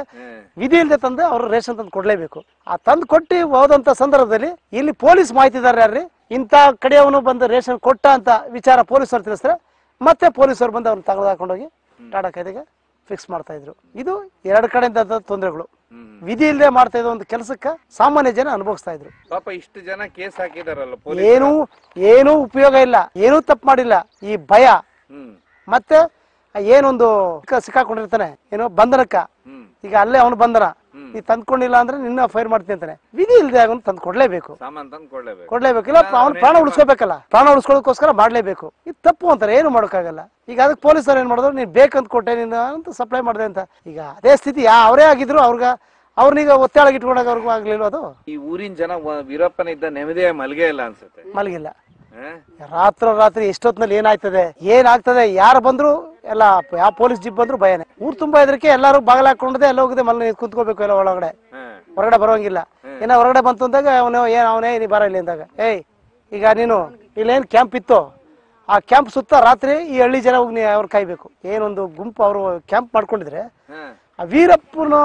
ವಿಧಿ ಇಲ್ಲದೆ ತಂದು ಅವ್ರು ರೇಷನ್ ತಂದು ಕೊಡ್ಲೇಬೇಕು. ಆ ತಂದು ಕೊಟ್ಟು ಹೋದಂತ ಸಂದರ್ಭದಲ್ಲಿ ಇಲ್ಲಿ ಪೊಲೀಸ್ ಮಾಹಿತಿದಾರ ಯಾರ್ರಿ ಇಂತ ಕಡೆಯವನು ಬಂದು ರೇಷನ್ ಕೊಟ್ಟ ಅಂತ ವಿಚಾರ ಪೊಲೀಸರು ತಿಳಿಸಿದ್ರೆ ಮತ್ತೆ ಪೊಲೀಸರು ಬಂದು ಅವ್ರನ್ನ ತೆಗೆದುಕೊಂಡೋಗಿ ಟಾಟಾ ಕಾಯ್ದೆಗೆ ಫಿಕ್ಸ್ ಮಾಡ್ತಾ ಇದ್ರು. ಇದು ಎರಡು ಕಡೆಯಿಂದ ತೊಂದರೆಗಳು. ವಿಧಿ ಇಲ್ಲದೆ ಮಾಡ್ತಾ ಇದ್ದ ಒಂದು ಕೆಲಸಕ್ಕ ಸಾಮಾನ್ಯ ಜನ ಅನುಭವಿಸ್ತಾ ಇದ್ರು. ಪಾಪ ಇಷ್ಟು ಜನ ಕೇಸ್ ಹಾಕಿದಾರಲ್ಲ, ಏನೂ ಉಪಯೋಗ ಇಲ್ಲ, ಏನೂ ತಪ್ಪು ಮಾಡಿಲ್ಲ. ಈ ಭಯ ಮತ್ತೆ ಏನೊಂದು ಸಿಕ್ಕಾಕೊಂಡಿರ್ತಾನೆ ಏನೋ ಬಂಧನಕ್ಕ, ಈಗ ಅಲ್ಲೇ ಅವನು ಬಂಧನ, ನೀ ತಂದ್ಕೊಂಡಿಲ್ಲ ಅಂದ್ರೆ ನಿನ್ನ ಫೈರ್ ಮಾಡ್ತೀನಿ ಅಂತಾನೆ. ವಿಧಿ ಇಲ್ಲದೆ ಅವನು ತಂದು ಕೊಡ್ಲೇಬೇಕು, ಇಲ್ಲ ಅವ್ನು ಪ್ರಾಣ ಉಳಿಸ್ಕೋಬೇಕಲ್ಲ, ಪ್ರಾಣ ಉಳಿಸ್ಕೊಳ್ಳೋದಕ್ಕೋಸ್ಕರ ಮಾಡ್ಲೇಬೇಕು. ಇದು ತಪ್ಪು ಅಂತಾರೆ, ಏನು ಮಾಡೋಕ್ಕಾಗಲ್ಲ. ಈಗ ಅದಕ್ಕೆ ಪೊಲೀಸರು ಏನ್ ಮಾಡಿದ್ರು, ನೀನ್ ಬೇಕಂತ ಕೊಟ್ಟೆ ನೀನು ಅಂತ ಸಪ್ಲೈ ಮಾಡಿದೆ ಅಂತ. ಈಗ ಅದೇ ಸ್ಥಿತಿ ಅವರೇ ಆಗಿದ್ರು, ಅವ್ರನ್ನೀಗ ಒತ್ತಡಕ್ಕೆ ಇಟ್ಕೊಂಡಾಗ ಅವ್ರಿಗೂ ಆಗ್ಲಿಲ್ಲ. ಅದು ಈ ಊರಿನ ಜನ ವೀರಪ್ಪನ ಇದ್ದ ನೆಮ್ಮದಿಯ ಮಲ್ಗೆ ಇಲ್ಲ ಅನ್ಸುತ್ತೆ. ಮಲಗಿಲ್ಲ. ರಾತ್ರಿ ಎಷ್ಟೊತ್ತಿನಲ್ಲಿ ಏನಾಗ್ತದೆ ಯಾರು ಬಂದ್ರು ಎಲ್ಲ ಯಾವ ಪೊಲೀಸ್ ಜೀಪ್ ಬಂದ್ರು ಭಯನೇ. ಊರ್ ತುಂಬಾ ಇದ್ರಕ್ಕೆ ಎಲ್ಲಾರು ಬಾಗಿಲು ಹಾಕೊಂಡದೆ ಎಲ್ಲ ಹೋಗದೆ ಮನೆ ಕುಂತ್ಕೋಬೇಕು. ಎಲ್ಲ ಒಳಗಡೆ ಹೊರಗಡೆ ಬರೋಂಗಿಲ್ಲ. ಏನೋ ಹೊರಗಡೆ ಬಂತು ಅಂದಾಗ ಅವನೇ ನೀ ಬರ ಇಲ್ಲಿ ಅಂದಾಗ, ಈಗ ನೀನು ಇಲ್ಲೇನ್ ಕ್ಯಾಂಪ್ ಇತ್ತು, ಆ ಕ್ಯಾಂಪ್ ಸುತ್ತ ರಾತ್ರಿ ಈ ಹಳ್ಳಿ ಜನ ಹೋಗಿ ಅವ್ರು ಕಾಯ್ಬೇಕು. ಏನೊಂದು ಗುಂಪು ಅವರು ಕ್ಯಾಂಪ್ ಮಾಡ್ಕೊಂಡಿದ್ರೆ ಆ ವೀರಪ್ಪನ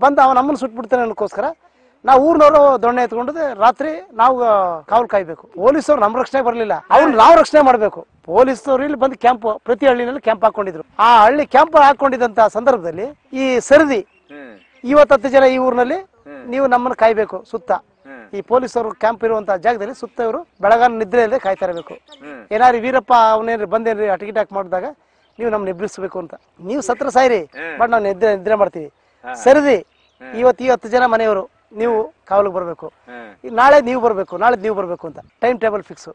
ಬಂದ ಅವನ ನಮ್ಮನ್ನು ಸುಟ್ಬಿಡ್ತಾನೆ ಅನ್ನೋಕ್ಕೋಸ್ಕರ ನಾವು ಊರ್ನವರು ದೊಣ್ಣೆ ಎತ್ಕೊಂಡಿದ್ದೆ ರಾತ್ರಿ ನಾವು ಕಾವಲು ಕಾಯ್ಬೇಕು. ಪೊಲೀಸರು ನಮ್ ರಕ್ಷಣೆ ಬರ್ಲಿಲ್ಲ, ಅವ್ರು ನಾವು ರಕ್ಷಣೆ ಮಾಡ್ಬೇಕು. ಪೊಲೀಸರು ಇಲ್ಲಿ ಬಂದು ಕ್ಯಾಂಪ್ ಪ್ರತಿ ಹಳ್ಳಿನಲ್ಲಿ ಕ್ಯಾಂಪ್ ಹಾಕೊಂಡಿದ್ರು. ಆ ಹಳ್ಳಿ ಕ್ಯಾಂಪ್ ಹಾಕೊಂಡಿದ್ದಂತ ಸಂದರ್ಭದಲ್ಲಿ ಈ ಸರದಿ 50 ಜನ ಈ ಊರಿನಲ್ಲಿ ನೀವು ನಮ್ಮನ್ನು ಕಾಯ್ಬೇಕು ಸುತ್ತ. ಈ ಪೊಲೀಸರು ಕ್ಯಾಂಪ್ ಇರುವಂತ ಜಾಗದಲ್ಲಿ ಸುತ್ತ ಇವರು ಬೆಳಗಾನ ನಿದ್ರೆ ಇಲ್ಲದೆ ಕಾಯ್ತಾ ಇರಬೇಕು. ಏನಾರು ವೀರಪ್ಪ ಅವನೇನ್ರಿ ಬಂದೇನ್ರಿ ಅಟಕ್ ಗಿಟಾಕ್ ಮಾಡಿದಾಗ ನೀವು ನಮ್ನ ಎಬ್ಬಿಸ್ಬೇಕು ಅಂತ. ನೀವು ಸತ್ರ ಸಾಯ್ರಿ, ಬಟ್ ನಾವು ನಿದ್ರೆ ಮಾಡ್ತೀವಿ. ಸರದಿ 50 ಜನ ಮನೆಯವರು ನೀವು ಕಾವಲಿಗೆ ಬರ್ಬೇಕು, ನಾಳೆ ನೀವು ಬರ್ಬೇಕು ಅಂತ ಟೈಮ್ ಟೇಬಲ್ ಫಿಕ್ಸ್.